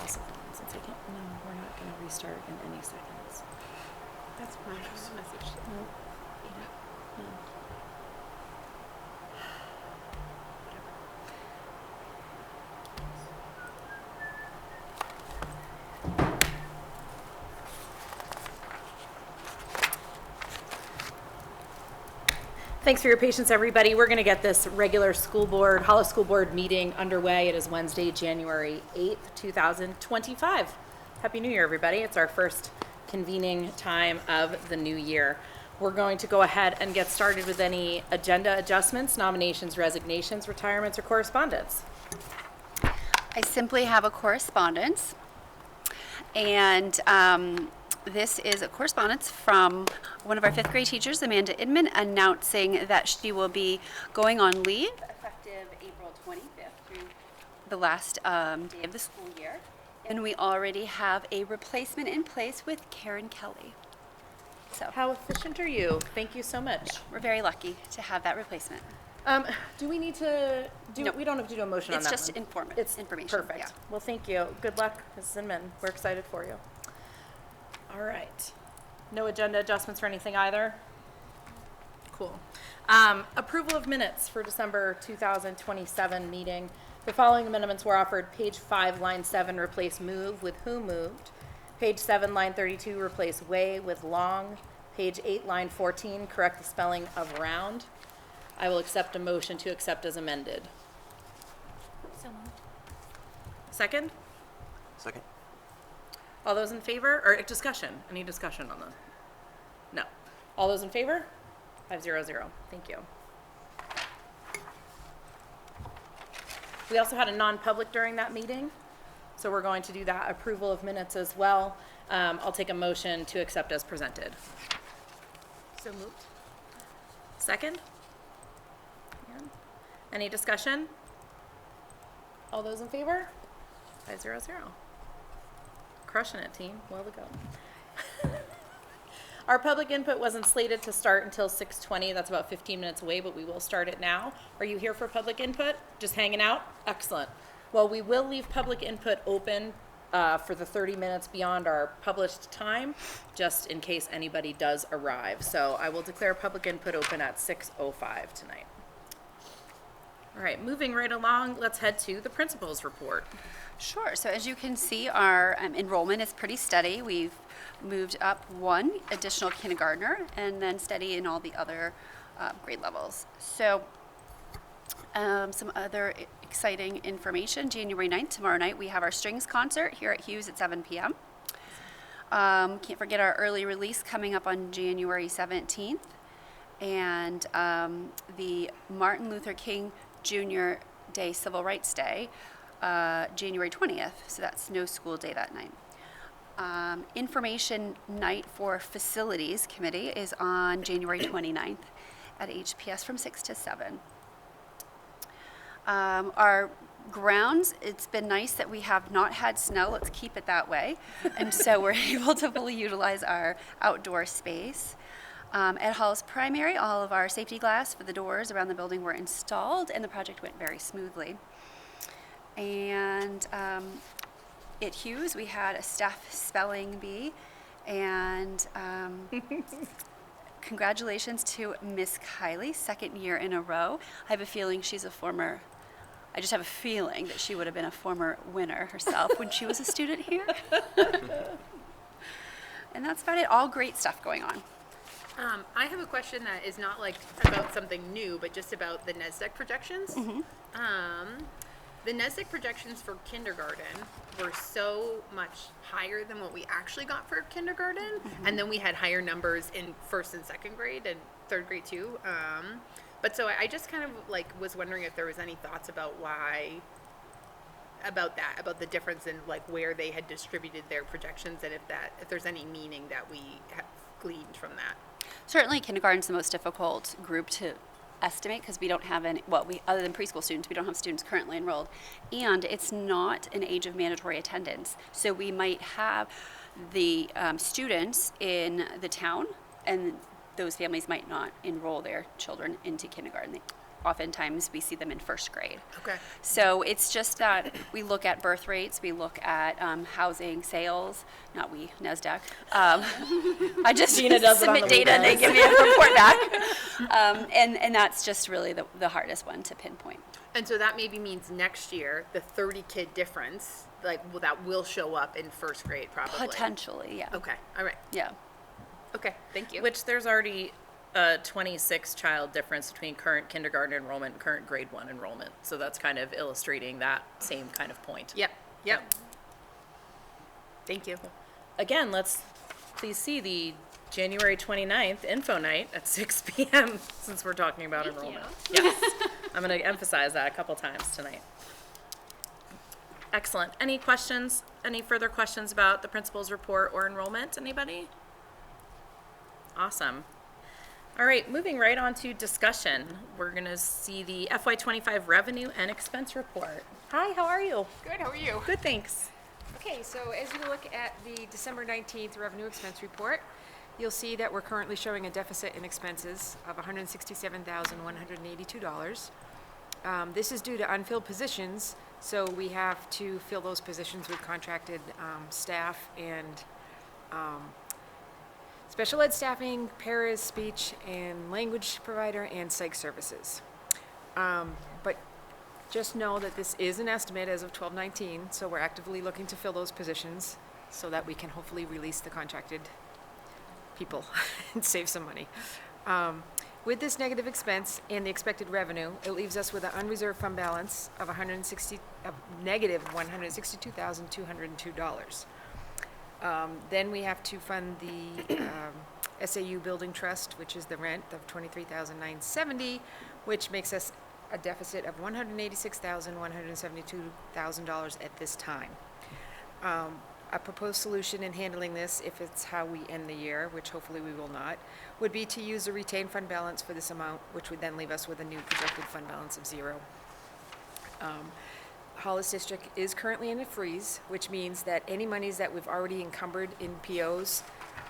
pass it on since I can't. No, we're not going to restart in any seconds. That's my message. No. No. Thanks for your patience, everybody. We're going to get this regular Hollow School Board meeting underway. It is Wednesday, January 8th, 2025. Happy New Year, everybody. It's our first convening time of the new year. We're going to go ahead and get started with any agenda adjustments, nominations, resignations, retirements, or correspondence. I simply have a correspondence, and this is a correspondence from one of our 5th grade teachers, Amanda Inman, announcing that she will be going on leave effective April 25th through the last day of the school year. And we already have a replacement in place with Karen Kelly. So How efficient are you? Thank you so much. we're very lucky to have that replacement. Do we need to do? Nope. We don't have to do a motion on It's that just one. information. Perfect. Yeah. Well, thank you. Good luck, Mrs. Inman. We're excited for you. All right. No agenda adjustments or anything either? Cool. Approval of minutes for December 2027 meeting. The following amendments were offered. Page 5, line 7, replace move with who moved. Page 7, line 32, replace way with long. Page 8, line 14, correct the spelling of round. I will accept a motion to accept as amended. So moved. Second? Second. All those in favor, or discussion? Any discussion on the? No. All those in favor? 500. Thank you. We also had a non-public during that meeting, so we're going to do that approval of minutes as well. I'll take a motion to accept as presented. So moved. Second? Any discussion? All those in favor? 500. Crushing it, team. Well to go. Our public input wasn't slated to start until 6:20. That's about 15 minutes away, but we will start it now. Are you here for public input? Just hanging out? Excellent. Well, we will leave public input open for the 30 minutes beyond our published time, just in case anybody does arrive. So I will declare public input open at 6:05 tonight. All right, moving right along, let's head to the principal's report. Sure. So as you can see, our enrollment is pretty steady. We've moved up one additional kindergartner and then steady in all the other grade levels. So some other exciting information. January 9th, tomorrow night, we have our strings concert here at Hughes at 7 p.m. Can't forget our early release coming up on January 17th. And the Martin Luther King Jr. Day, Civil Rights Day, January 20th, so that's no school day that night. Information night for facilities committee is on January 29th at HPS from 6 to 7. Our grounds, it's been nice that we have not had snow. Let's keep it that way. And so we're able to fully utilize our outdoor space. At Hall's Primary, all of our safety glass for the doors around the building were installed, and the project went very smoothly. And at Hughes, we had a staff spelling bee, and congratulations to Miss Kylie, 2nd year in a row. I have a feeling I just have a feeling that she would have been a former winner herself when she was a student here. And that's about it. All great stuff going on. I have a question that is not like about something new, but just about the NESDEC projections. The NESDEC projections for kindergarten were so much higher than what we actually got for kindergarten, and then we had higher numbers in 1st and 2nd grade and 3rd grade too. But so I just kind of like was wondering if there was any thoughts about about the difference in like where they had distributed their projections, and if there's any meaning that we have gleaned from that. Certainly, kindergarten's the most difficult group to estimate because we don't have any, other than preschool students, we don't have students currently enrolled. And it's not an age of mandatory attendance. So we might have the students in the town, and those families might not enroll their children into kindergarten. oftentimes we see them in first grade. Okay. So it's just that we look at birth rates, we look at housing sales, not we, NASDAQ. I just Gina does it on submit the data and they weekends. give me a report back. And that's just really the hardest one to pinpoint. And so that maybe means next year, the 30 kid difference, like, well, that will show up in first grade probably. Potentially, yeah. Okay, all right. Yeah. Okay, thank you. Which there's already a 26 child difference between current kindergarten enrollment and current grade 1 enrollment. So that's kind of illustrating that same kind of point. Yep. Thank you. Again, let's please see the January 29th info night at 6 p.m. since we're talking about enrollment. Yes, I'm going to emphasize that a couple times tonight. Excellent. Any questions? Any further questions about the principal's report or enrollment? Anybody? Awesome. All right, moving right on to discussion. We're going to see the FY25 revenue and expense report. Hi, how are you? Good, how are you? Good, thanks. Okay, so as you look at the December 19th revenue expense report, you'll see that we're currently showing a deficit in expenses of $167,182. This is due to unfilled positions, so we have to fill those positions with contracted staff and special ed staffing, paras, speech and language provider, and psych services. But just know that this is an estimate as of 12/19, so we're actively looking to fill those positions so that we can hopefully release the contracted people and save some money. With this negative expense and the expected revenue, it leaves us with an unreserved fund balance of negative $162,202. Then we have to fund the SAU building trust, which is the rent of $23,970, which makes us a deficit of $186,172 at this time. A proposed solution in handling this, if it's how we end the year, which hopefully we will not, would be to use a retained fund balance for this amount, which would then leave us with a new projected fund balance of $0. Hollis District is currently in a freeze, which means that any monies that we've already encumbered in POs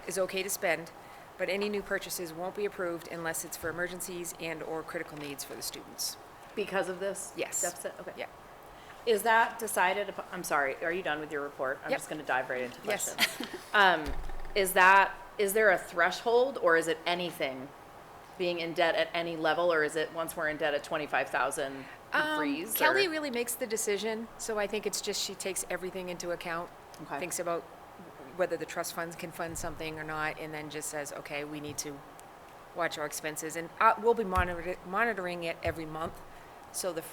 is okay to spend, but any new purchases won't be approved unless it's for emergencies and/or critical needs for the students. Because of this Yes. deficit? Okay. Yeah. Is that decided upon, I'm sorry, are you done with your report? I'm Yep. just going to dive right into Yes. questions. Is there a threshold, or is it anything being in debt at any level, or is it once we're in debt at 25,000 freeze? Kelly or- really makes the decision, so I think it's just she takes everything into account, Okay. thinks about whether the trust funds can fund something or not, and then just says, okay, we need to watch our expenses. And we'll be monitoring it every month, so the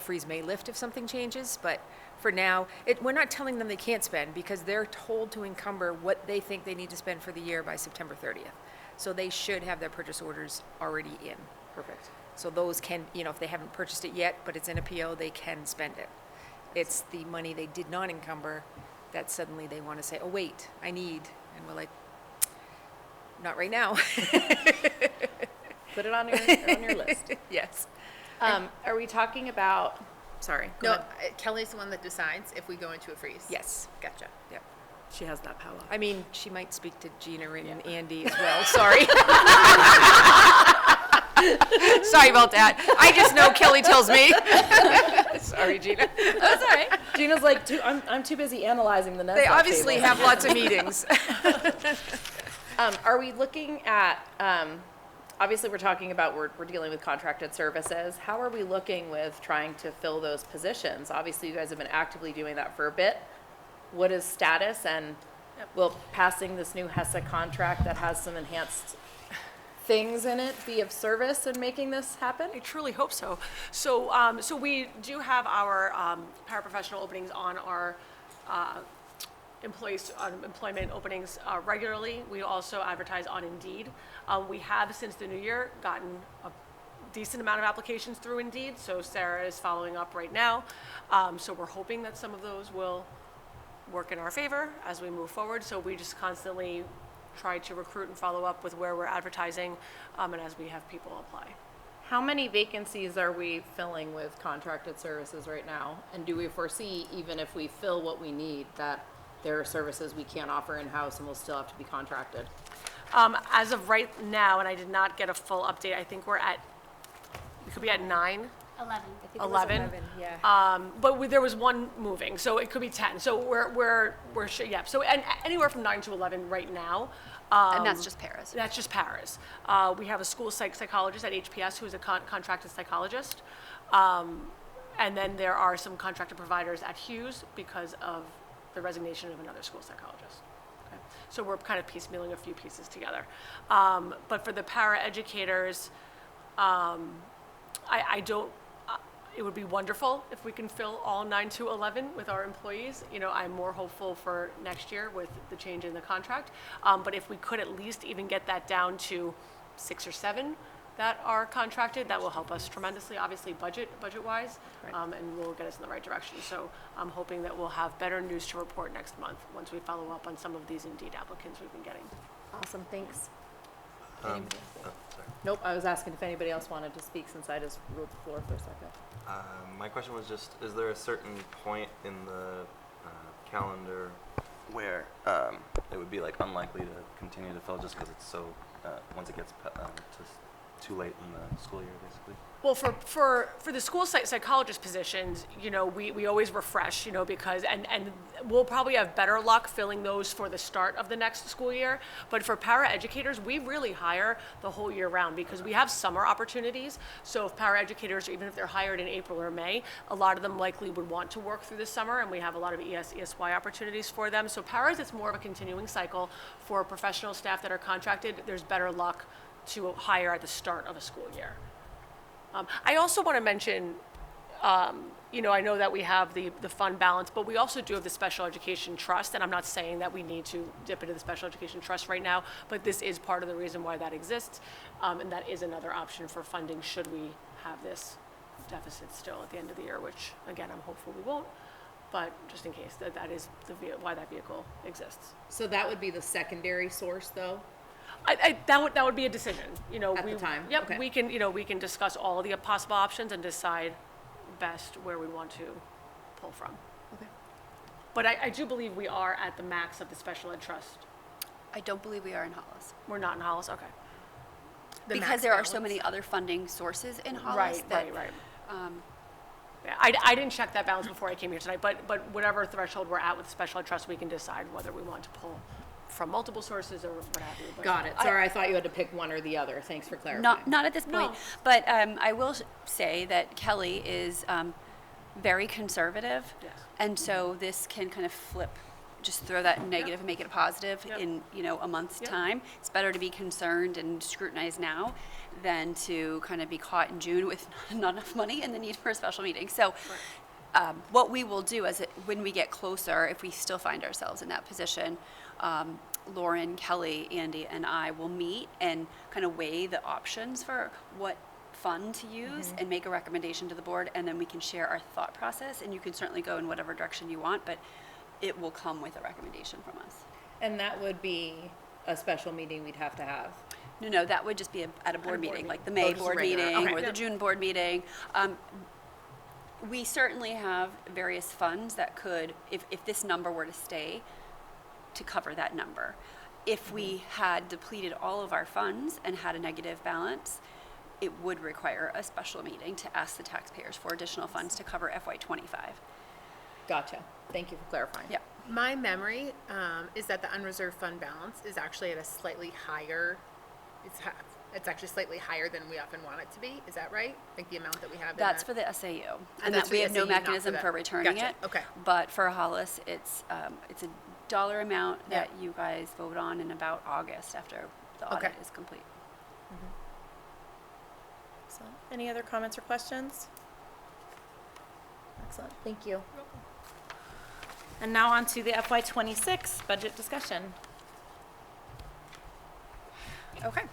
freeze may lift if something changes, but for now, we're not telling them they can't spend because they're told to encumber what they think they need to spend for the year by September 30th. So they should have their purchase orders already in. Perfect. So those can, if they haven't purchased it yet, but it's in a PO, they can spend it. It's the money they did not encumber that suddenly they want to say, oh, wait, I need. And we're like, not right now. Put it on your list. Yes. Are we talking about, sorry, go No, ahead. Kelly's the one that decides if we go into a freeze. Yes. Gotcha. Yep. She has that power. I mean, she might speak to Gina and Yeah. Andy as well. Sorry. Sorry about that. I just know Kelly tells me. Sorry, Gina. That's all right. Gina's like, I'm too busy analyzing the NESDAQ They obviously table. have lots of meetings. Are we looking at, obviously we're talking about, we're dealing with contracted services. How are we looking with trying to fill those positions? Obviously, you guys have been actively doing that for a bit. What is status, and will passing this new HESA contract that has some enhanced things in it be of service in making this happen? I truly hope so. So we do have our paraprofessional openings on our employment openings regularly. We also advertise on Indeed. We have, since the new year, gotten a decent amount of applications through Indeed, so Sarah is following up right now. So we're hoping that some of those will work in our favor as we move forward. So we just constantly try to recruit and follow up with where we're advertising, and as we have people apply. How many vacancies are we filling with contracted services right now? And do we foresee, even if we fill what we need, that there are services we can't offer in-house and will still have to be contracted? As of right now, and I did not get a full update, I think we're at We could be at 9, 11. 11. Yeah. But there was one moving, so it could be 10. So yeah. So and anywhere from 9 to 11 right now. And that's just paras. That's just paras. We have a school psychologist at HPS who's a contracted psychologist. And then there are some contracted providers at Hughes because of the resignation of another school psychologist. Okay. So we're kind of piecemealing a few pieces together. But for the para educators, I don't, it would be wonderful if we can fill all 9 to 11 with our employees. You know, I'm more hopeful for next year with the change in the contract. But if we could at least even get that down to 6 or 7 that are contracted, that will help us tremendously, obviously budget-wise, and will get us in the right direction. So I'm hoping that we'll have better news to report next month once we follow up on some of these Indeed applicants we've been getting. Awesome, thanks. Sorry. Nope, I was asking if anybody else wanted to speak since I just ruled the floor for a second. My question was just, is there a certain point in the calendar where it would be like unlikely to continue to fill just because it's so, once it gets too late in the school year, basically? Well, for the school psychologist positions, you know, we always refresh, you know, because, and we'll probably have better luck filling those for the start of the next school year. But for para educators, we really hire the whole year round because we have summer opportunities. So if para educators, even if they're hired in April or May, a lot of them likely would want to work through the summer, and we have a lot of ESY opportunities for them. So paras, it's more of a continuing cycle. For professional staff that are contracted, there's better luck to hire at the start of a school year. I also want to mention, you know, I know that we have the fund balance, but we also do have the special education trust, and I'm not saying that we need to dip into the special education trust right now, but this is part of the reason why that exists, and that is another option for funding should we have this deficit still at the end of the year, which, again, I'm hopeful we won't, but just in case, that is why that vehicle exists. So that would be the secondary source, though? That would be a decision, you know. At the time? Yep, Okay. we can discuss all of the possible options and decide best where we want to pull from. Okay. But I do believe we are at the max of the special ed trust. I don't believe we are in Hollis. We're not in Hollis, okay. Because there are so many other funding sources in Hollis Right. Yeah, I didn't check that balance before I came here tonight, but whatever threshold we're at with the special ed trust, we can decide whether we want to pull from multiple sources or what have you. But Got it. Sorry, I thought you had to pick one or the other. Thanks for clarifying. Not at this point, No. but I will say that Kelly is very conservative. Yes. And so this can kind of flip, just throw that negative and make it a positive Yep. in, you know, a month's Yep. time. It's better to be concerned and scrutinized now than to kind of be caught in June with not enough money and the need for a special meeting. So what we will do when we get closer, if we still find ourselves in that position, Lauren, Kelly, Andy, and I will meet and kind of weigh the options for what fund to use and make a recommendation to the board, and then we can share our thought process, and you can certainly go in whatever direction you want, but it will come with a recommendation from us. And that would be a special meeting we'd have to have. No, that would just be at a board meeting, like the May just a board regular, meeting okay. or Yeah. the June board meeting. We certainly have various funds that could, if this number were to stay, to cover that number. If we had depleted all of our funds and had a negative balance, it would require a special meeting to ask the taxpayers for additional funds to cover FY25. Gotcha. Thank you for clarifying. Yep. My memory is that the unreserved fund balance is actually at a slightly higher, it's actually slightly higher than we often want it to be. Is that right? Like the amount that we have in That's that? for the SAU. And And that's that we for have the no SAU, not for mechanism the- for returning Gotcha. it. Okay. But for Hollis, it's a dollar amount that you guys vote on in about August after the audit Okay. is complete. So, any other comments or questions? Excellent, thank you. And now on to the FY26 budget discussion. Okay.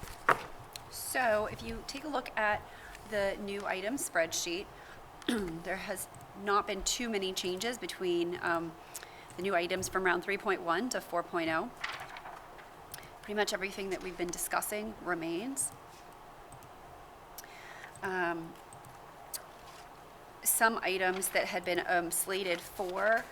So if you take a look at the new item spreadsheet, there has not been too many changes between the new items from round 3.1 to 4.0. Pretty much everything that we've been discussing remains. Some items that had been slated for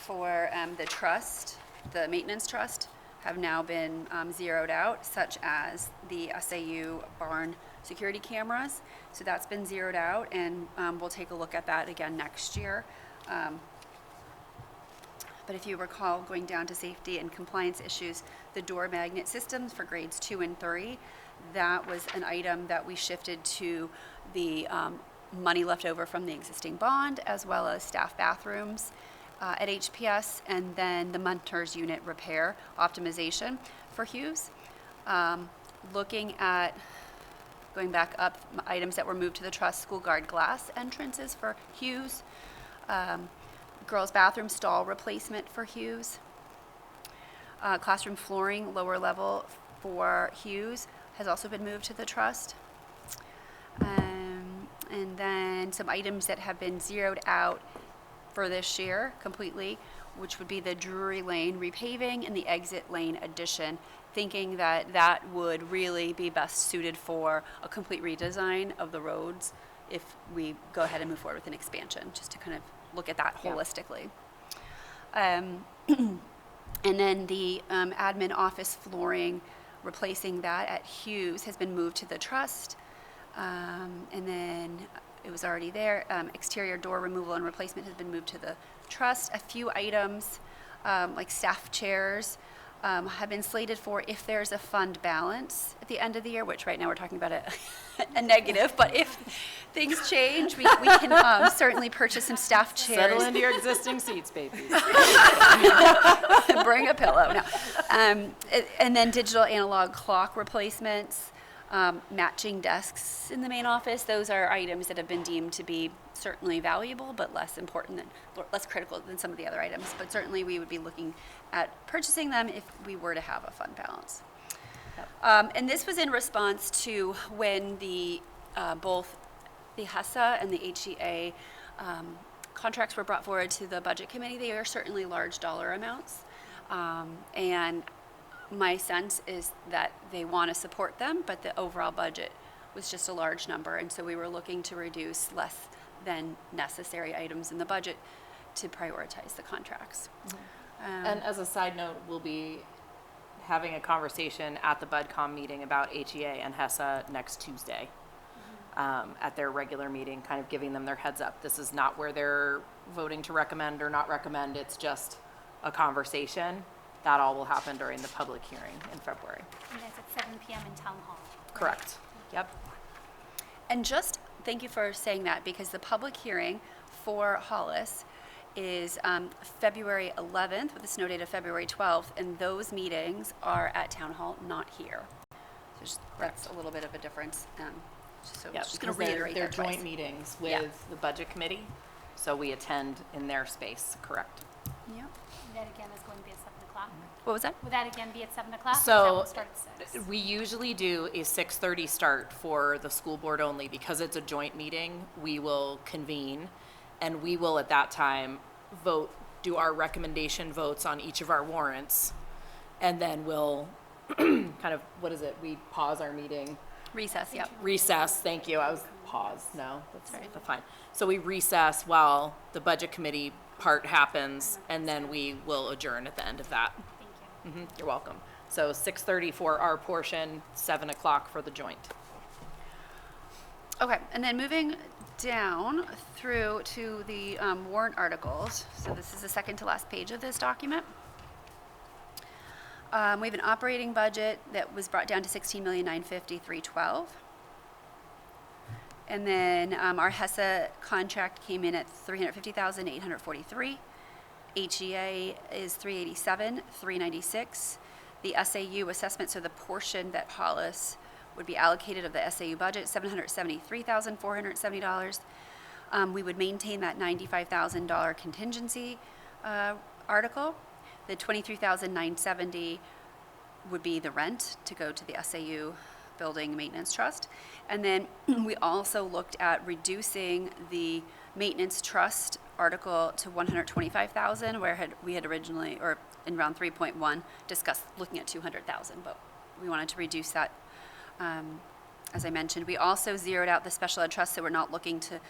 the trust, the maintenance trust, have now been zeroed out, such as the SAU barn security cameras. So that's been zeroed out, and we'll take a look at that again next year. But if you recall, going down to safety and compliance issues, the door magnet systems for grades 2 and 3, that was an item that we shifted to the money left over from the existing bond, as well as staff bathrooms at HPS, and then the Munters unit repair optimization for Hughes. Looking at, going back up, items that were moved to the trust: school guard glass entrances for Hughes, girls' bathroom stall replacement for Hughes, classroom flooring lower level for Hughes has also been moved to the trust. And then some items that have been zeroed out for this year completely, which would be the Drury Lane repaving and the exit lane addition, thinking that that would really be best suited for a complete redesign of the roads if we go ahead and move forward with an expansion, just to kind of look at that holistically. And then the admin office flooring, replacing that at Hughes, has been moved to the trust. And then it was already there. Exterior door removal and replacement has been moved to the trust. A few items, like staff chairs, have been slated for if there's a fund balance at the end of the year, which right now we're talking about a negative, but if things change, we can certainly purchase some staff chairs. Settle into your existing seats, babies. Bring a pillow. No. And then digital analog clock replacements, matching desks in the main office. Those are items that have been deemed to be certainly valuable, but less important than, less critical than some of the other items. But certainly we would be looking at purchasing them if we were to have a fund balance. And this was in response to when the both the HESA and the HEA contracts were brought forward to the budget committee. They are certainly large dollar amounts, and my sense is that they want to support them, but the overall budget was just a large number, and so we were looking to reduce less than necessary items in the budget to prioritize the contracts. And as a side note, we'll be having a conversation at the BudCom meeting about HEA and HESA next Tuesday at their regular meeting, kind of giving them their heads up. This is not where they're voting to recommend or not recommend. It's just a conversation. That all will happen during the public hearing in February. And that's at 7 p.m. in Town Hall. Correct. Yep. And just thank you for saying that, because the public hearing for Hollis is February 11th with a snow date of February 12th, and those meetings are at Town Hall, not here. So just, that's a little bit of a difference. So Yep, just going because to reiterate they're that twice. joint meetings Yeah. with the budget committee, so we attend in their space, correct? Yep. That again is going to be at 7 o'clock. What was that? Would that again be at 7 o'clock? Or So does that one start at 6? we usually do a 6:30 start for the school board only. Because it's a joint meeting, we will convene, and we will at that time vote, do our recommendation votes on each of our warrants, and then we'll kind of, what is it, we pause our meeting, Recess, yep. recess, thank you, I was pause, no, that's fine. So we recess while the budget committee part happens, and then we will adjourn at the end of that. Thank you. You're welcome. So 6:30 for our portion, 7 o'clock for the joint. Okay, and then moving down through to the warrant articles. So this is the second to last page of this document. We have an operating budget that was brought down to $16,950,312. And then our HESA contract came in at $350,843. HEA is $387,396. The SAU assessment, so the portion that Hollis would be allocated of the SAU budget, $773,470. We would maintain that $95,000 contingency article. The $23,970 would be the rent to go to the SAU Building Maintenance Trust. And then we also looked at reducing the maintenance trust article to $125,000, where we had originally, or in round 3.1, discussed looking at $200,000, but we wanted to reduce that. As I mentioned, we also zeroed out the special ed trust, so we're not looking to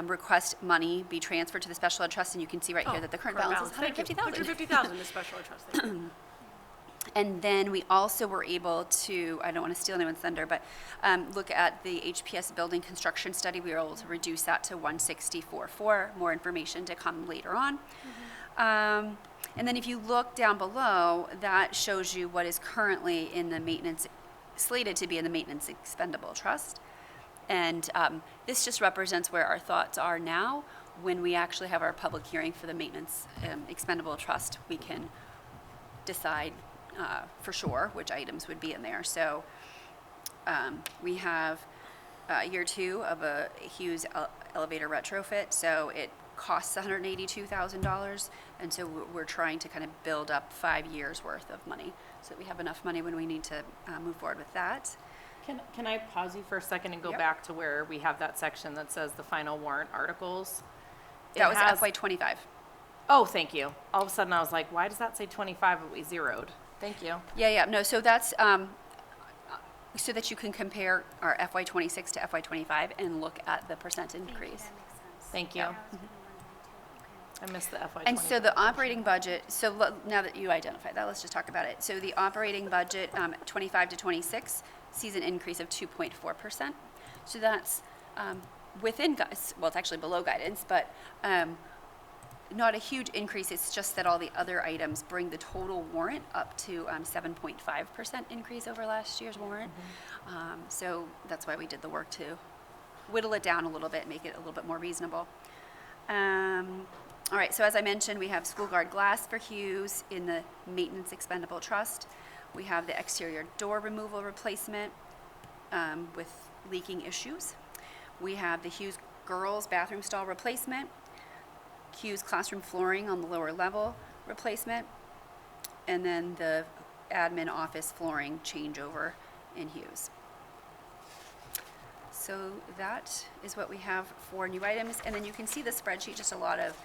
request money be transferred to the special ed trust, and you can see right here that the current balance is Thank you. $150,000. $150,000 is special ed trust. Thank you. And then we also were able to, I don't want to steal anyone's thunder, but look at the HPS building construction study. We were able to reduce that to 164.4. More information to come later on. And then if you look down below, that shows you what is currently in the maintenance, slated to be in the maintenance expendable trust. And this just represents where our thoughts are now. When we actually have our public hearing for the maintenance expendable trust, we can decide for sure which items would be in there. So we have year 2 of a Hughes elevator retrofit. So it costs $182,000. And so we're trying to kind of build up 5 years worth of money so that we have enough money when we need to move forward with that. Can I pause you for a second and go Yep. back to where we have that section that says the final warrant articles? That It was has- FY25. Oh, thank you. All of a sudden I was like, why does that say 25 but we zeroed? Thank you. Yeah, no, so that's, so that you can compare our FY26 to FY25 and look at the percent Thank you, increase. that makes sense. Thank you. Yeah, I was gonna wonder too. Okay. I missed the FY. And so the operating budget, so now that you identified that, let's just talk about it. So the operating budget, 25 to 26, sees an increase of 2.4%. So that's within, well, it's actually below guidance, but not a huge increase. It's just that all the other items bring the total warrant up to 7.5% increase over last year's warrant. So that's why we did the work to whittle it down a little bit, make it a little bit more reasonable. All right, so as I mentioned, we have school guard glass for Hughes in the maintenance expendable trust. We have the exterior door removal replacement with leaking issues. We have the Hughes girls bathroom stall replacement, Hughes classroom flooring on the lower level replacement, and then the admin office flooring changeover in Hughes. So that is what we have for new items. And then you can see the spreadsheet, just a lot of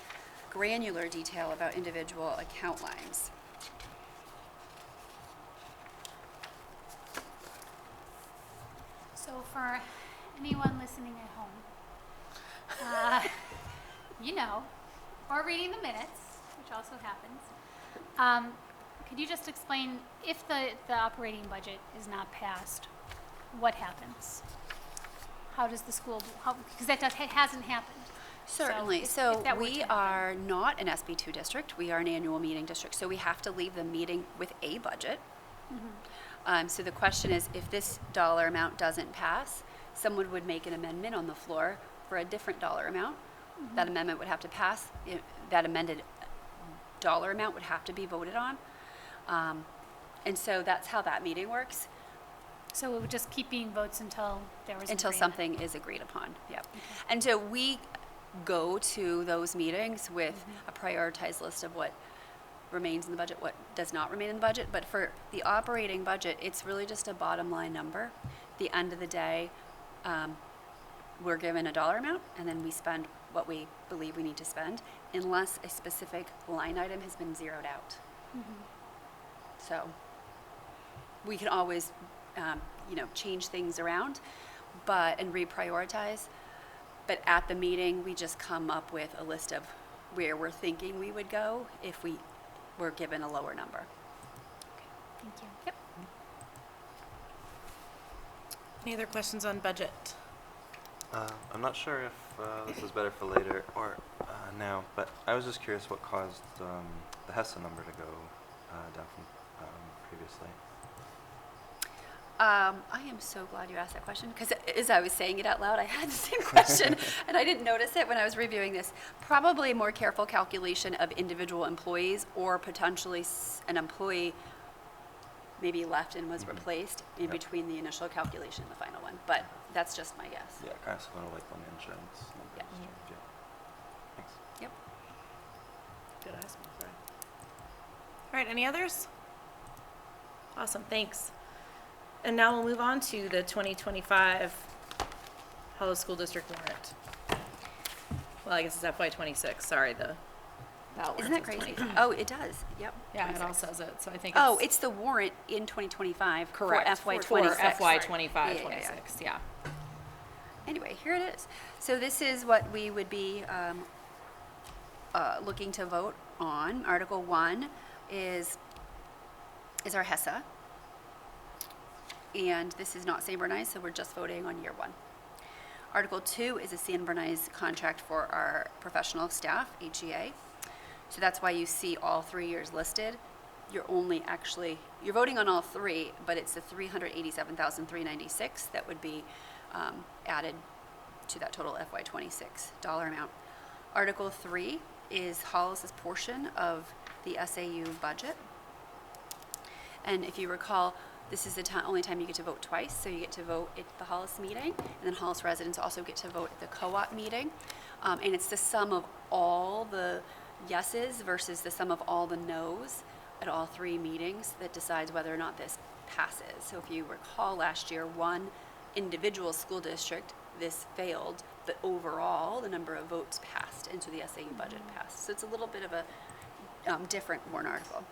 granular detail about individual account lines. So for anyone listening at home, you know, or reading the minutes, which also happens, could you just explain if the operating budget is not passed, what happens? How does the school, because it hasn't happened. Certainly. if So that were we to happen. are not an SB2 district. We are an annual meeting district. So we have to leave the meeting with a budget. So the question is, if this dollar amount doesn't pass, someone would make an amendment on the floor for a different dollar amount. That amendment would have to pass. That amended dollar amount would have to be voted on. And so that's how that meeting works, So it would just keep being votes until there was an until agreement. something is agreed upon. Yep. And so we go to those meetings with a prioritized list of what remains in the budget, what does not remain in the budget. But for the operating budget, it's really just a bottom line number. At the end of the day, we're given a dollar amount, and then we spend what we believe we need to spend, unless a specific line item has been zeroed out. So we can always, change things around, and reprioritize. But at the meeting, we just come up with a list of where we're thinking we would go if we were given a lower number. Thank you. Yep. Any other questions on budget? I'm not sure if this is better for later or now, but I was just curious what caused the HESA number to go down from previously. I am so glad you asked that question, because as I was saying it out loud, I had the same question, and I didn't notice it when I was reviewing this. Probably a more careful calculation of individual employees, or potentially an employee maybe left and was replaced in Yep. between the initial calculation and the final one, but that's just my guess. Yeah, kind of similar like when the insurance numbers Yeah. change. Yeah. Thanks. Yep. Good eyes, my friend. All right, any others? Awesome, thanks. And now we'll move on to the 2025 Hollow School District warrant. Well, I guess it's FY26, sorry, the ballot Isn't warrant that says crazy? 25. Oh, it does, yep. Yeah, it all 26. says it, so I think Oh, it's the warrant in 2025 correct. for FY26. For FY25, Yeah. 26, yeah. Anyway, here it is. So this is what we would be looking to vote on. Article 1 is is our HESA. And this is not St. Bernard's, so we're just voting on year 1. Article 2 is a San Bernard's contract for our professional staff, HEA. So that's why you see all 3 years listed. You're voting on all 3, but it's the $387,396 that would be added to that total FY26 dollar amount. Article 3 is Hollis's portion of the SAU budget. And if you recall, this is the only time you get to vote twice. So you get to vote at the Hollis meeting, and then Hollis residents also get to vote at the co-op meeting. And it's the sum of all the yeses versus the sum of all the noes at all 3 meetings that decides whether or not this passes. So if you recall last year, one individual school district, this failed, but overall the number of votes passed, and so the SAU budget passed. So it's a little bit of a different warrant article.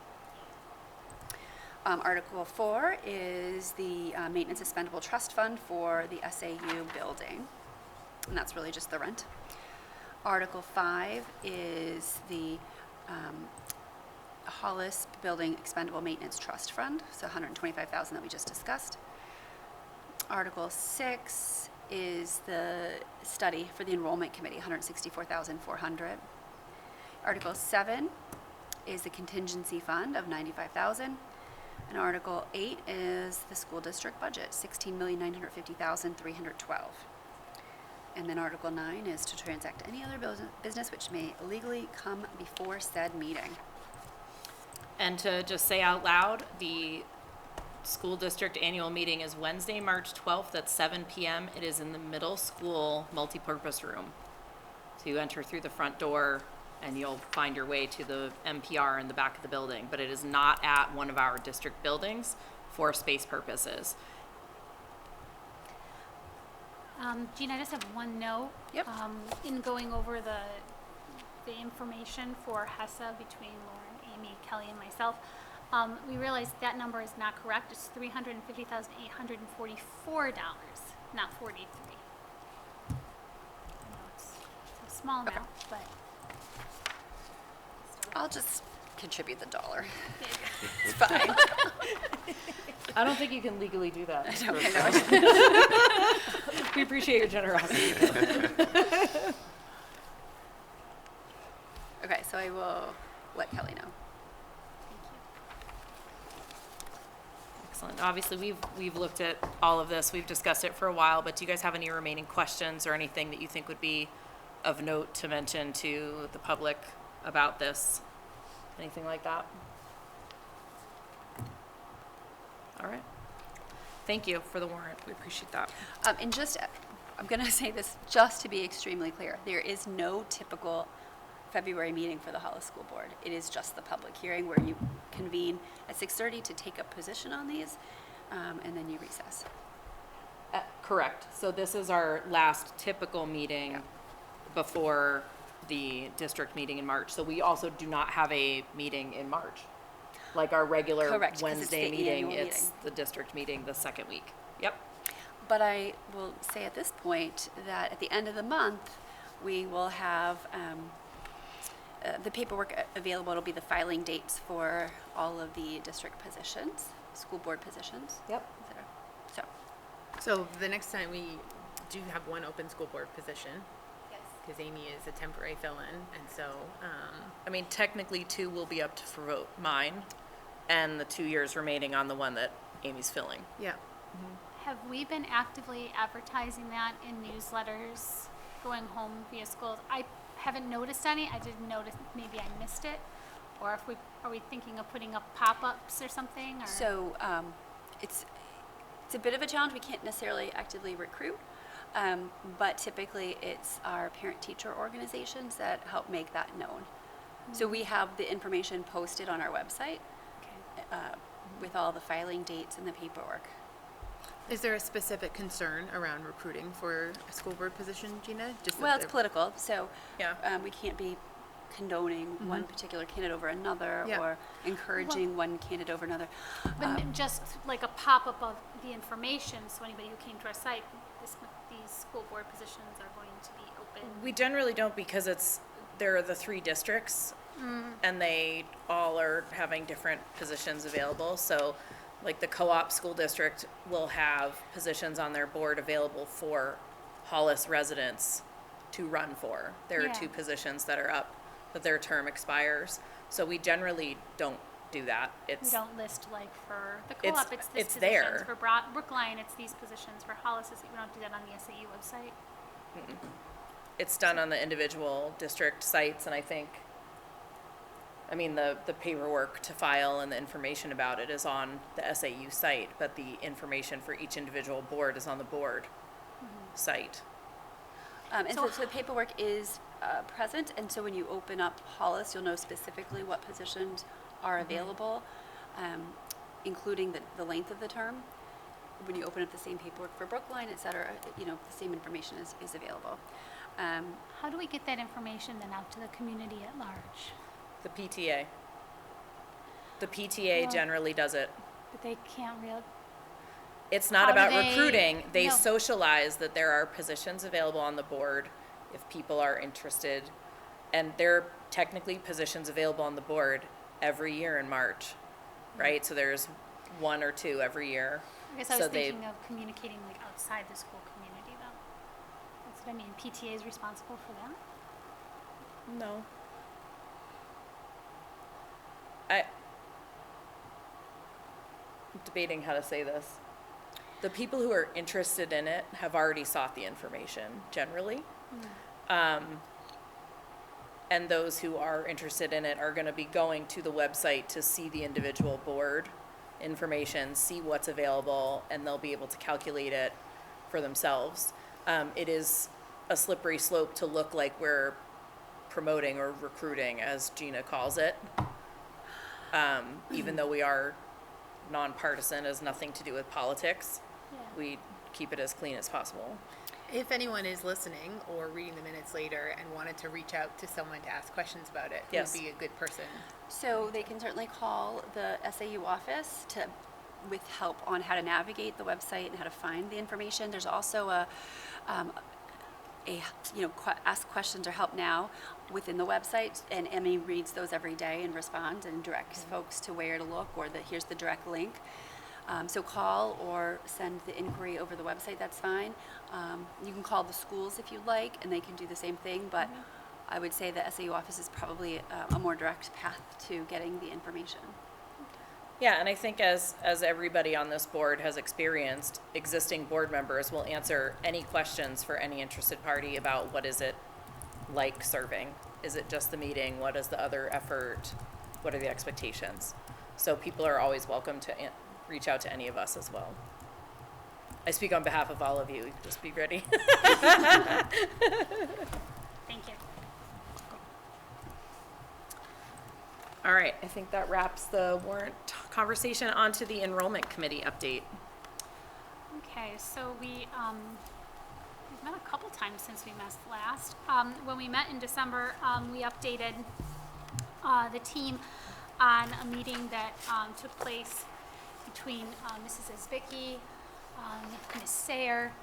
Article 4 is the Maintenance Expendable Trust Fund for the SAU building, and that's really just the rent. Article 5 is the Hollis Building Expendable Maintenance Trust Fund, so $125,000 that we just discussed. Article 6 is the study for the enrollment committee, $164,400. Article 7 is the contingency fund of $95,000. And Article 8 is the school district budget, $16,950,312. And then Article 9 is to transact any other business which may illegally come before said meeting. And to just say out loud, the school district annual meeting is Wednesday, March 12th at 7 p.m. It is in the middle school multipurpose room. So you enter through the front door and you'll find your way to the MPR in the back of the building, but it is not at one of our district buildings for space purposes. Jean, I just have one note. Yep. In going over the information for HESA between Lauren, Amy, Kelly, and myself, we realized that number is not correct. It's $350,844, not 43. I know it's a small amount, but I'll just contribute the dollar. It's fine. I don't think you can legally do that. I know. We appreciate your generosity. Okay, so I will let Kelly know. Excellent. Obviously, we've looked at all of this. We've discussed it for a while, but do you guys have any remaining questions or anything that you think would be of note to mention to the public about this? Anything like that? All right. Thank you for the warrant. We appreciate that. And just, I'm going to say this just to be extremely clear. There is no typical February meeting for the Hollis School Board. It is just the public hearing where you convene at 6:30 to take a position on these, and then you recess. Correct. So this is our last typical meeting before the district meeting in March. So we also do not have a meeting in March. Like our regular Correct, 'cause it's Wednesday the meeting, annual it's meeting. the district meeting the second week. Yep. But I will say at this point that at the end of the month, we will have the paperwork available. It'll be the filing dates for all of the district positions, school board positions. Yep. et cetera. So, So the next time we do have one open school board position, because Amy is a temporary fill-in, and so, I mean, technically 2 will be up for vote, mine, and the 2 years remaining on the one that Amy's filling. yeah. have we been actively advertising that in newsletters, going home via schools? I haven't noticed any. I didn't notice, maybe I missed it. Or if are we thinking of putting up pop-ups or something? Or? so it's a bit of a challenge. We can't necessarily actively recruit, but typically it's our parent-teacher organizations that help make that known. So we have the information posted on our website with all the filing dates and the paperwork. Is there a specific concern around recruiting for a school board position, Gina? Just that Well, it's they're- political, so Yeah. we can't be condoning one particular candidate over another Yeah. or encouraging one candidate over another. But just like a pop-up of the information, so anybody who came to our site, these school board positions are going to be open. We generally don't, because it's there are the 3 districts, and they all are having different positions available. So, like the co-op school district will have positions on their board available for Hollis residents to run for. There are Yeah. 2 positions that are up, that their term expires. So we generally don't do that. We It's, don't list like for the It's- co-op, it's this it's positions. there. For Brookline, it's these positions. For Hollis, we don't do that on the SAU website. it's done on the individual district sites, and I think, I mean, the paperwork to file and the information about it is on the SAU site, but the information for each individual board is on the board site. And So so the paperwork is present, and so when you open up Hollis, you'll know specifically what positions are available, including the length of the term. When you open up the same paperwork for Brookline, et cetera, you know, the same information is available. How do we get that information then out to the community at large? The PTA. The PTA Well- generally does it. But they can't real, It's not How do about they- recruiting. They No. socialize that there are positions available on the board if people are interested. And there are technically positions available on the board every year in March, right? So there's 1 or 2 every year. I guess I So was they- thinking of communicating like outside the school community though. That's what I mean, PTA is responsible for that? No. I'm debating how to say this. The people who are interested in it have already sought the information, generally. And those who are interested in it are gonna be going to the website to see the individual board information, see what's available, and they'll be able to calculate it for themselves. It is a slippery slope to look like we're promoting or recruiting, as Gina calls it. Even though we are nonpartisan, has nothing to do with politics. Yeah. We keep it as clean as possible. If anyone is listening or reading the minutes later and wanted to reach out to someone to ask questions about it, who Yes. would be a good person? So they can certainly call the SAU office with help on how to navigate the website and how to find the information. There's also ask questions or help now within the website, and Emmy reads those every day and responds and directs folks to where to look, or here's the direct link. So call or send the inquiry over the website, that's fine. You can call the schools if you'd like, and they can do the same thing, but I would say the SAU office is probably a more direct path to getting the information. Yeah, and I think as everybody on this board has experienced, existing board members will answer any questions for any interested party about what is it like serving? Is it just the meeting? What is the other effort? What are the expectations? So people are always welcome to reach out to any of us as well. I speak on behalf of all of you, just be ready. Thank you. All right, I think that wraps the warrant conversation. Onto the enrollment committee update. Okay, so we've met a couple times since we met last. When we met in December, we updated the team on a meeting that took place between Mrs. Isbicki, Ms. Sayer,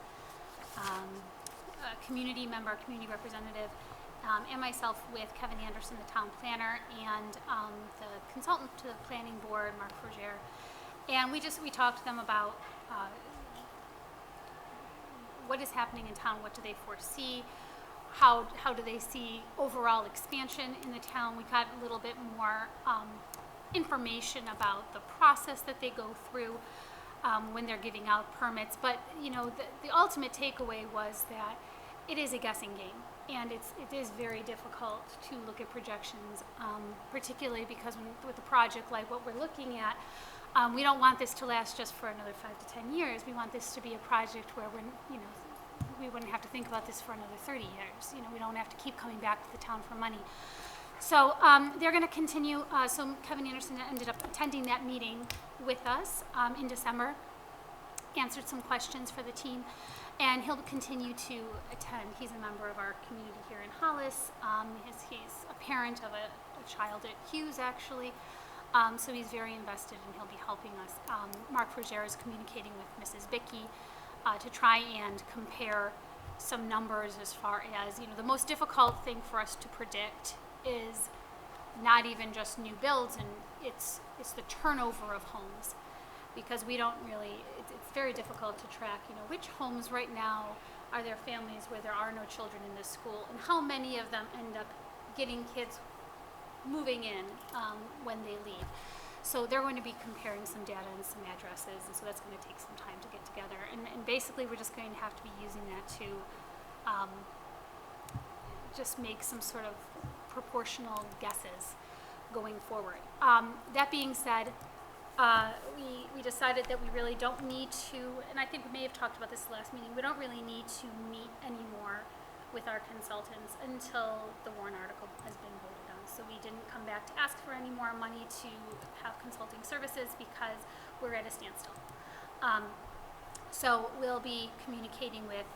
a community member, community representative, and myself with Kevin Anderson, the town planner, and the consultant to the planning board, Mark Fougere. And we talked to them about what is happening in town, what do they foresee, how do they see overall expansion in the town. We got a little bit more information about the process that they go through when they're giving out permits. But, you know, the ultimate takeaway was that it is a guessing game. And it is very difficult to look at projections, particularly because with a project like what we're looking at, we don't want this to last just for another 5 to 10 years. We want this to be a project where we wouldn't have to think about this for another 30 years. You know, we don't have to keep coming back to the town for money. So they're going to continue. So Kevin Anderson ended up attending that meeting with us in December, answered some questions for the team, and he'll continue to attend. He's a member of our community here in Hollis. He's a parent of a child at Hughes, actually. So he's very invested, and he'll be helping us. Mark Fougere is communicating with Mrs. Bickey to try and compare some numbers as far as, the most difficult thing for us to predict is not even just new builds, and it's the turnover of homes, because we don't really, it's very difficult to track, which homes right now are there families where there are no children in this school, and how many of them end up getting kids moving in when they leave. So they're going to be comparing some data and some addresses, and so that's going to take some time to get together. And basically, we're just going to have to be using that to just make some sort of proportional guesses going forward. That being said, we decided that we really don't need to, and I think we may have talked about this last meeting, we don't really need to meet anymore with our consultants until the warrant article has been voted on. So we didn't come back to ask for any more money to have consulting services because we're at a standstill. So we'll be communicating with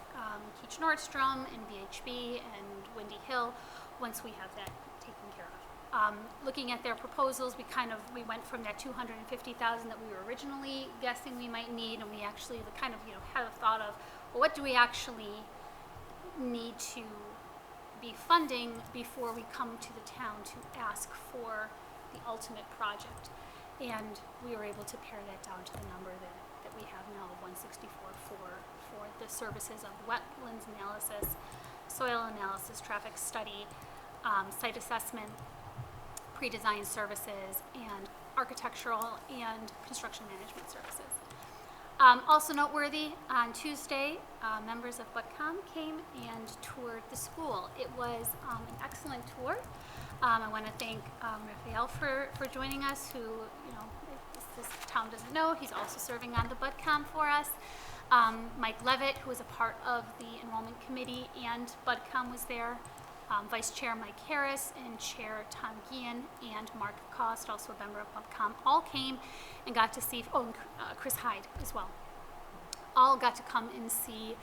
Keach Nordstrom and VHB and Windy Hill once we have that taken care of. Looking at their proposals, we went from that $250,000 that we were originally guessing we might need, and we actually kind of had a thought of, well, what do we actually need to be funding before we come to the town to ask for the ultimate project. And we were able to pare that down to the number that we have now of 164 for the services of wetlands analysis, soil analysis, traffic study, site assessment, pre-design services, and architectural and construction management services. Also noteworthy, on Tuesday, members of BUTCOM came and toured the school. It was an excellent tour. I want to thank Raphael for joining us, who, if this town doesn't know, he's also serving on the BUTCOM for us. Mike Levitt, who was a part of the enrollment committee, and BUTCOM was there. Vice Chair Mike Harris and Chair Tom Guillen and Mark Cost, also a member of BUTCOM, all came and got to see, and Chris Hyde as well, all got to come and see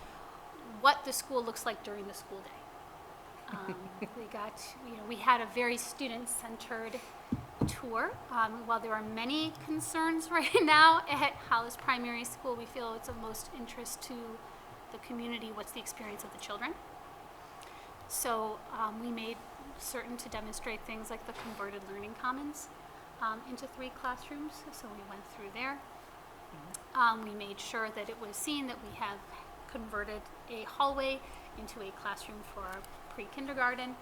what the school looks like during the school day. We had a very student-centered tour. While there are many concerns right now at Hollis Primary School, we feel it's of most interest to the community what's the experience of the children. So we made certain to demonstrate things like the converted learning commons into 3 classrooms, so we went through there. We made sure that it was seen that we have converted a hallway into a classroom for our pre-kindergarten.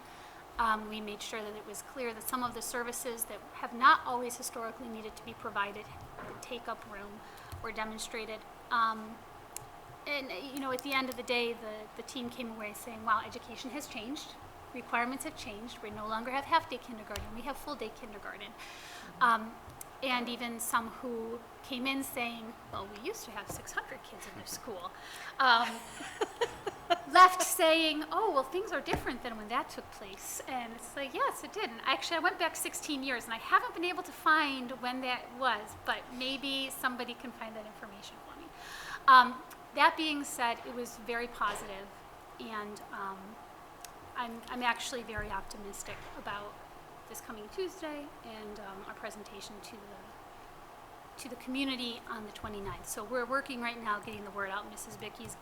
We made sure that it was clear that some of the services that have not always historically needed to be provided, the take-up room, were demonstrated. And, at the end of the day, the team came away saying, wow, education has changed. Requirements have changed. We no longer have half-day kindergarten. We have full-day kindergarten. And even some who came in saying, well, we used to have 600 kids in this school, left saying, oh, well, things are different than when that took place. And it's like, yes, it did. And actually, I went back 16 years, and I haven't been able to find when that was, but maybe somebody can find that information for me. That being said, it was very positive, and I'm actually very optimistic about this coming Tuesday and our presentation to the community on the 29th. So we're working right now getting the word out. Mrs. Vicky's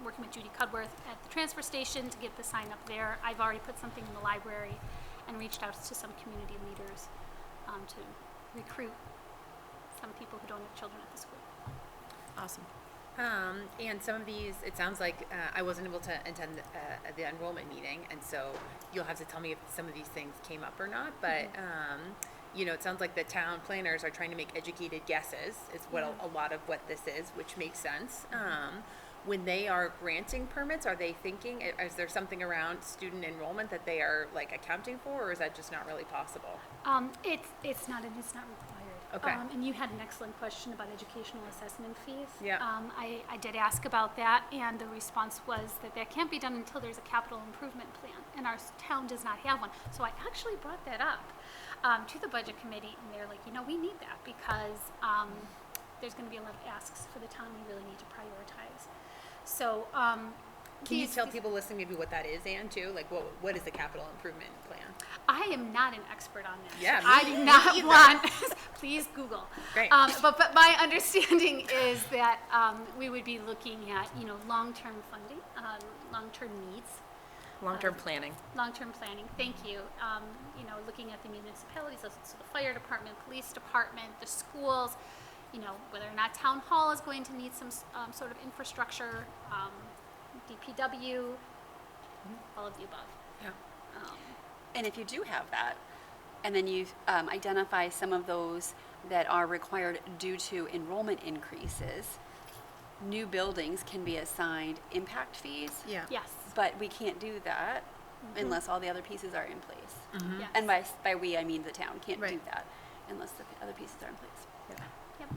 working with Judy Cudworth at the transfer station to get the sign up there. I've already put something in the library and reached out to some community leaders to recruit some people who don't have children at the school. Awesome. And some of these, it sounds like I wasn't able to attend the enrollment meeting, and so you'll have to tell me if some of these things came up or not. But it sounds like the town planners are trying to make educated guesses. Is what a lot of what this is, which makes sense. When they are granting permits, are they thinking? Is there something around student enrollment that they are accounting for, or is that just not really possible? It's not required. Okay. And you had an excellent question about educational assessment fees. Yeah. I did ask about that, and the response was that can't be done until there's a capital improvement plan, and our town does not have one. So I actually brought that up to the budget committee, and they're like, we need that because there's going to be a lot of asks for the town. We really need to prioritize. So Can you tell people listening maybe what that is, Anne, too? What is the capital improvement plan? I am not an expert on this. Yeah, I me do not either. want, please Google. Great. But my understanding is that we would be looking at, long-term funding, long-term needs, Long-term planning. long-term planning, thank you. Looking at the municipalities, so the fire department, police department, the schools, whether or not town hall is going to need some sort of infrastructure, DPW, all of the above. Yeah. And if you do have that, and then you identify some of those that are required due to enrollment increases, new buildings can be assigned impact fees. Yeah. Yes. But we can't do that unless all the other pieces are in place. Yes. And by we, I mean the town can't do Right. that unless the other pieces are in place. Yep.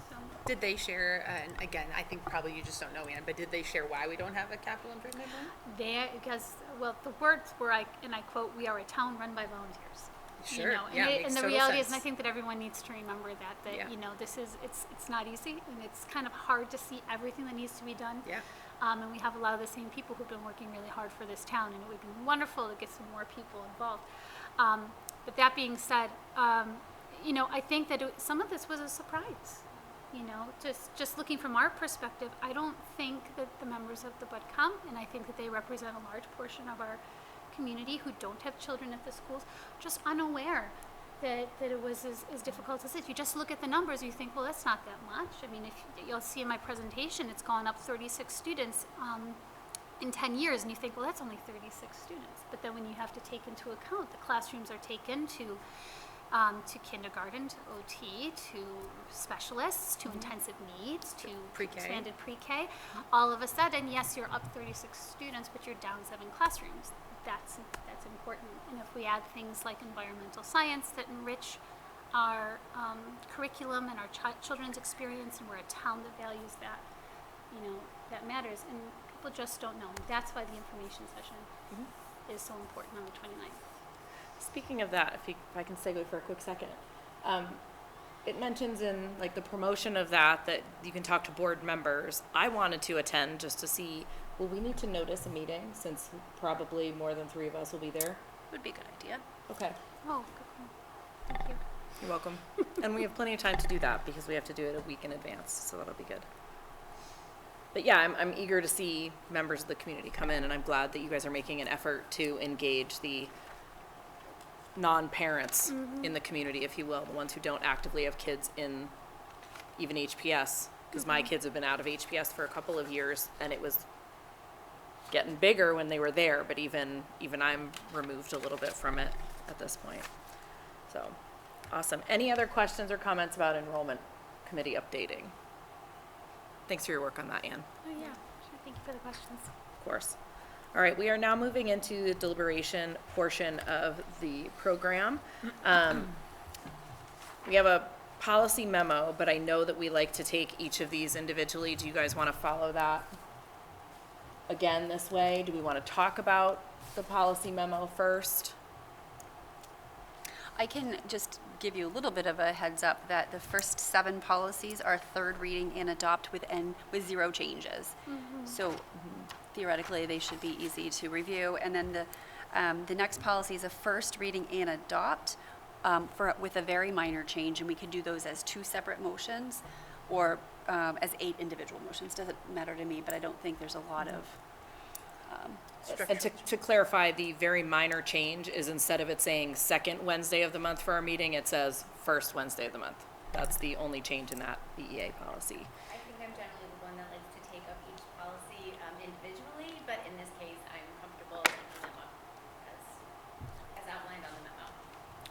So, Did they share, and again, I think probably you just don't know, Ann, but did they share why we don't have a capital improvement plan? because, the words were, and I quote, "We are a town run by volunteers." Sure, And, yeah, it- makes and the total reality is, and I sense. think that everyone needs to remember that, Yeah. this is, it's not easy, and it's kind of hard to see everything that needs to be done. Yeah. And we have a lot of the same people who've been working really hard for this town, and it would be wonderful to get some more people involved. But that being said, I think that some of this was a surprise. Just looking from our perspective, I don't think that the members of the BudCom, and I think that they represent a large portion of our community who don't have children at the schools, just unaware that it was as difficult as this. You just look at the numbers, you think, well, that's not that much. I mean, if you'll see in my presentation, it's gone up 36 students in 10 years, and you think, well, that's only 36 students. But then when you have to take into account the classrooms are taken to kindergarten, to OT, to specialists, to intensive needs, to Pre-K. expanded pre-K, all of a sudden, yes, you're up 36 students, but you're down 7 classrooms. That's important. And if we add things like environmental science that enrich our curriculum and our children's experience, and we're a town that values that, that matters. And people just don't know. That's why the information session is so important on the 29th. Speaking of that, if I can segue for a quick second, it mentions in like the promotion of that you can talk to board members. I wanted to attend just to see, will we need to notice a meeting since probably more than 3 of us will be there? Would be a good idea. Okay, Oh, good point. Thank you. you're welcome. And we have plenty of time to do that because we have to do it a week in advance, so that'll be good. But yeah, I'm eager to see members of the community come in, and I'm glad that you guys are making an effort to engage the non-parents in the community, if you will, the ones who don't actively have kids in even HPS, because my kids have been out of HPS for a couple of years, and it was getting bigger when they were there, but even I'm removed a little bit from it at this point. So, awesome. Any other questions or comments about enrollment committee updating? Thanks for your work on that, Anne. Oh, yeah. Sure. Thank you for the questions. Of course. All right, we are now moving into the deliberation portion of the program. We have a policy memo, but I know that we like to take each of these individually. Do you guys want to follow that again this way? Do we want to talk about the policy memo first? I can just give you a little bit of a heads up that the first 7 policies are third reading and adopt with 0 changes. So theoretically, they should be easy to review. And then the next policy is a first reading and adopt with a very minor change, and we could do those as 2 separate motions or as 8 individual motions. Doesn't matter to me, but I don't think there's a lot of And to clarify, the very minor change is instead of it saying second Wednesday of the month for our meeting, it says first Wednesday of the month. That's the only change in that BEA policy. I think I'm generally the one that likes to take up each policy individually, but in this case, I'm comfortable taking them up as outlined on the memo.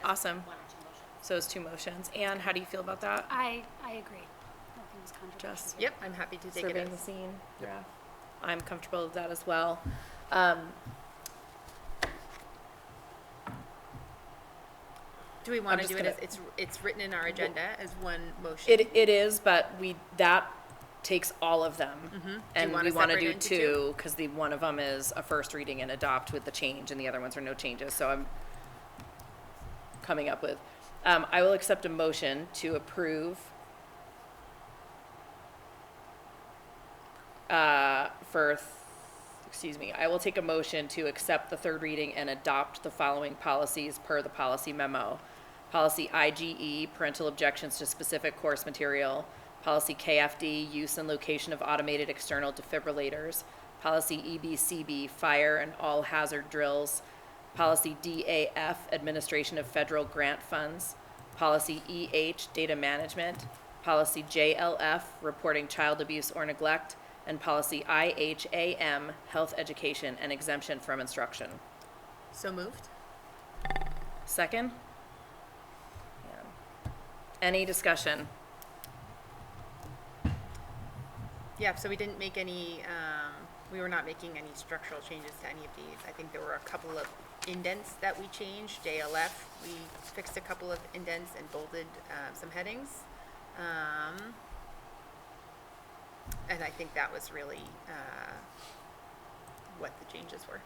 as Awesome. 1 or 2 motions. So it's 2 motions. Anne, how do you feel about that? I agree. Nothing was controversial. Jess? Yep, I'm happy to take it Surveying the as. scene? Yeah. I'm comfortable with that as well. Do we want I'm to just do it gonna- as, it's written in our agenda as one motion? It is, but that takes all of them. And wanna we want to separate do it into 2, because one of them is a first reading and adopt with the change, and the other ones are no changes. So I'm coming up with, I will accept a motion to approve for I will take a motion to accept the third reading and adopt the following policies per the policy memo. Policy IGE, parental objections to specific course material. Policy KFD, use and location of automated external defibrillators. Policy EBCB, fire and all hazard drills. Policy DAF, administration of federal grant funds. Policy EH, data management. Policy JLF, reporting child abuse or neglect. And policy IHAM, health education and exemption from instruction. So moved. Second? Yeah. Any discussion? Yeah, so we didn't make any, we were not making any structural changes to any of these. I think there were a couple of indents that we changed. JLF, we fixed a couple of indents and bolded some headings. And I think that was really what the changes were.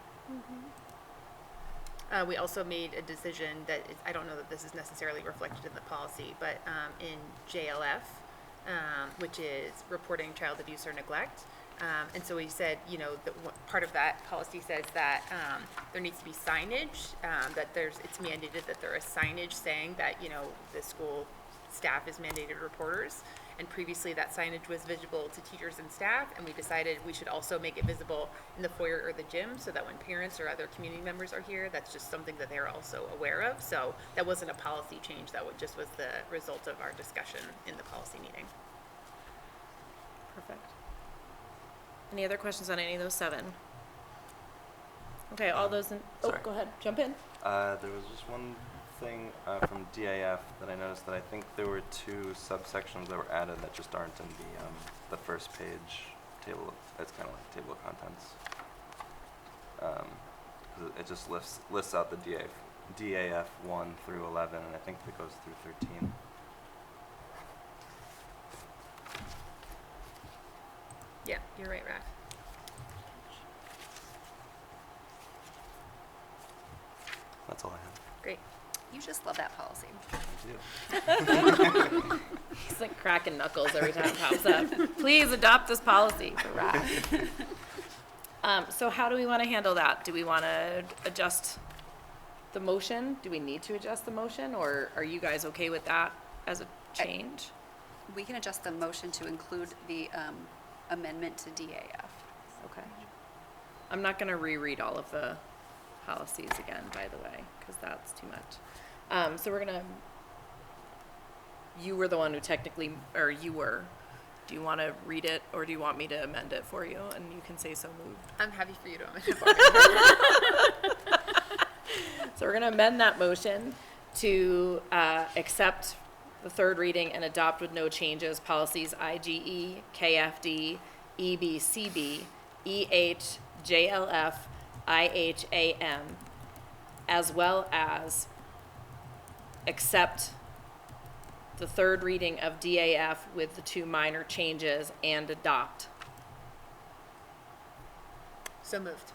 We also made a decision that I don't know that this is necessarily reflected in the policy, but in JLF, which is reporting child abuse or neglect. And so we said, you know, that part of that policy says that there needs to be signage, that it's mandated that there is signage saying that, you know, the school staff is mandated reporters. And previously that signage was visible to teachers and staff, and we decided we should also make it visible in the foyer or the gym so that when parents or other community members are here, that's just something that they're also aware of. So that wasn't a policy change, that just was the result of our discussion in the policy meeting. Perfect. Any other questions on any of those 7? Okay, all those in, oh, Sorry. go ahead, jump in. There was just one thing from DAF that I noticed that I think there were 2 subsections that were added that just aren't in the first page table. It's kind of like table of contents. 'Cause it just lists out the DAF 1 through 11, and I think it goes through 13. Yeah, you're right, Raph. That's all I have. Great. You just love that policy. I do. He's like cracking knuckles every time it pops up. Please adopt this policy for Raph. So how do we want to handle that? Do we want to adjust the motion? Do we need to adjust the motion, or are you guys okay with that as a change? We can adjust the motion to include the amendment to DAF. Okay. I'm not going to reread all of the policies again, by the way, because that's too much. So we're going to, you were the one who technically, or you were, do you want to read it, or do you want me to amend it for you? And you can say so moved. I'm happy for you to amend it for me. So we're going to amend that motion to accept the third reading and adopt with no changes policies IGE, KFD, EBCB, EH, JLF, IHAM, as well as accept the third reading of DAF with the 2 minor changes and adopt. So moved.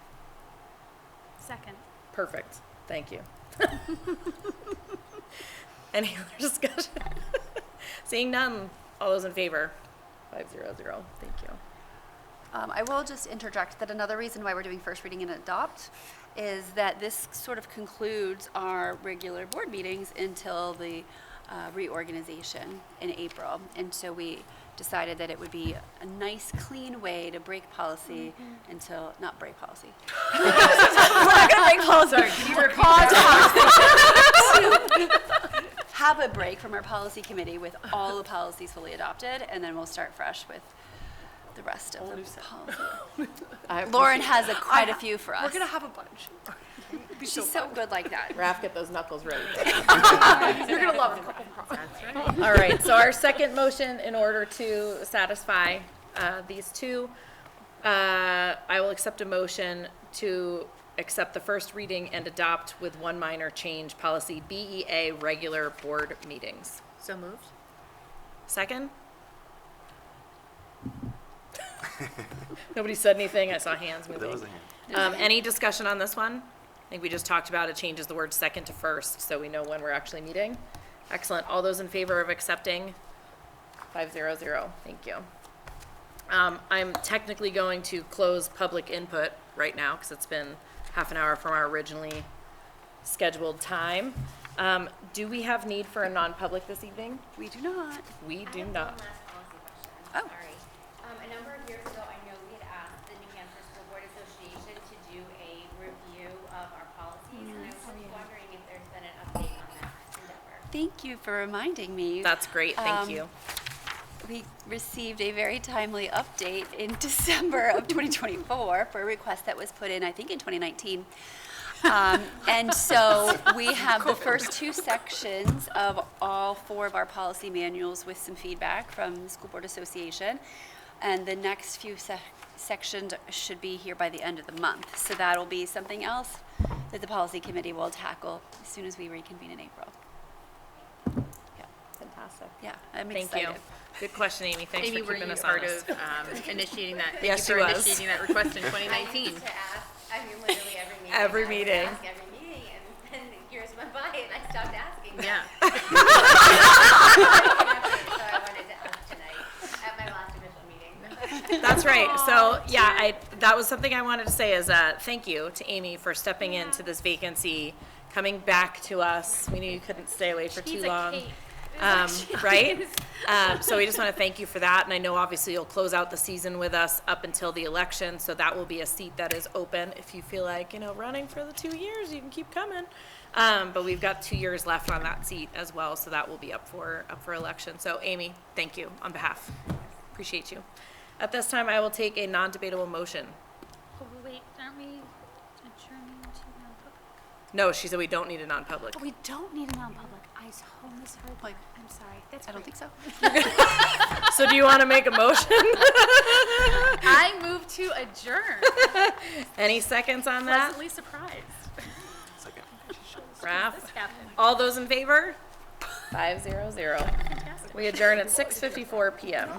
Second. Perfect. Thank you. Any other discussion? Seeing none, all those in favor? 500. Thank you. I will just interject that another reason why we're doing first reading and adopt is that this sort of concludes our regular board meetings until the reorganization in April. And so we decided that it would be a nice, clean way to break policy until, not break policy. We're not going to break policy. Sorry, can you repeat that? Have a break from our policy committee with all the policies fully adopted, and then we'll start fresh with the rest of the policy. Lauren has quite a few for us. We're gonna have a bunch. She's so good like that. Raph, get those knuckles ready. You're gonna love it. All right, so our second motion, in order to satisfy these 2, I will accept a motion to accept the first reading and adopt with 1 minor change policy BEA regular board meetings. So moved. Second? Nobody said anything. I saw hands moving. There was a hand. Any discussion on this one? I think we just talked about it changes the word second to first, so we know when we're actually meeting. Excellent. All those in favor of accepting? 500. Thank you. I'm technically going to close public input right now because it's been half an hour from our originally scheduled time. Do we have need for a non-public this evening? We do not. We I do have not. one last policy question. Oh. Sorry. A number of years ago, I know we had asked the New Hampshire School Board Association to do a review of our policies, and I was just wondering if there's been an update on that endeavor. Thank you for reminding me. That's great, thank you. We received a very timely update in December of 2024 for a request that was put in, I think, in 2019. And so we have the first two sections of all 4 of our policy manuals with some feedback from the School Board Association. And the next few sections should be here by the end of the month. So that'll be something else that the policy committee will tackle as soon as we reconvene in April. Yeah, Fantastic. yeah, I'm Thank excited. you. Good question, Amy. Thanks Amy, for were keeping you us part honest. of initiating that? Thank Yes, you she for was. initiating that request in I 2019. used to ask, I mean, literally every meeting. Every I would meeting. ask every meeting, and then years went by, and I stopped asking. Yeah. So I wanted to ask tonight at my last official meeting. That's right. So, yeah, that was something I wanted to say is thank you to Amy for stepping into this vacancy, coming back to us. We knew you couldn't stay away for too long. Right? So we just want to thank you for that. And I know obviously you'll close out the season with us up until the election. So that will be a seat that is open. If you feel like, running for the 2 years, you can keep coming. But we've got 2 years left on that seat as well. So that will be up for election. So Amy, thank you on behalf. Appreciate you. At this time, I will take a non-debatable motion. Oh, wait, aren't we adjourning to non-public? No, she said we don't need a non-public. Oh, we don't need a non-public. I misheard that. I'm sorry. That's I don't think so. So do you want to make a motion? I move to adjourn. Any seconds on that? Pleasantly surprised. Second. Raph? This happened. All those in favor? 500. We adjourn at 6:54 PM.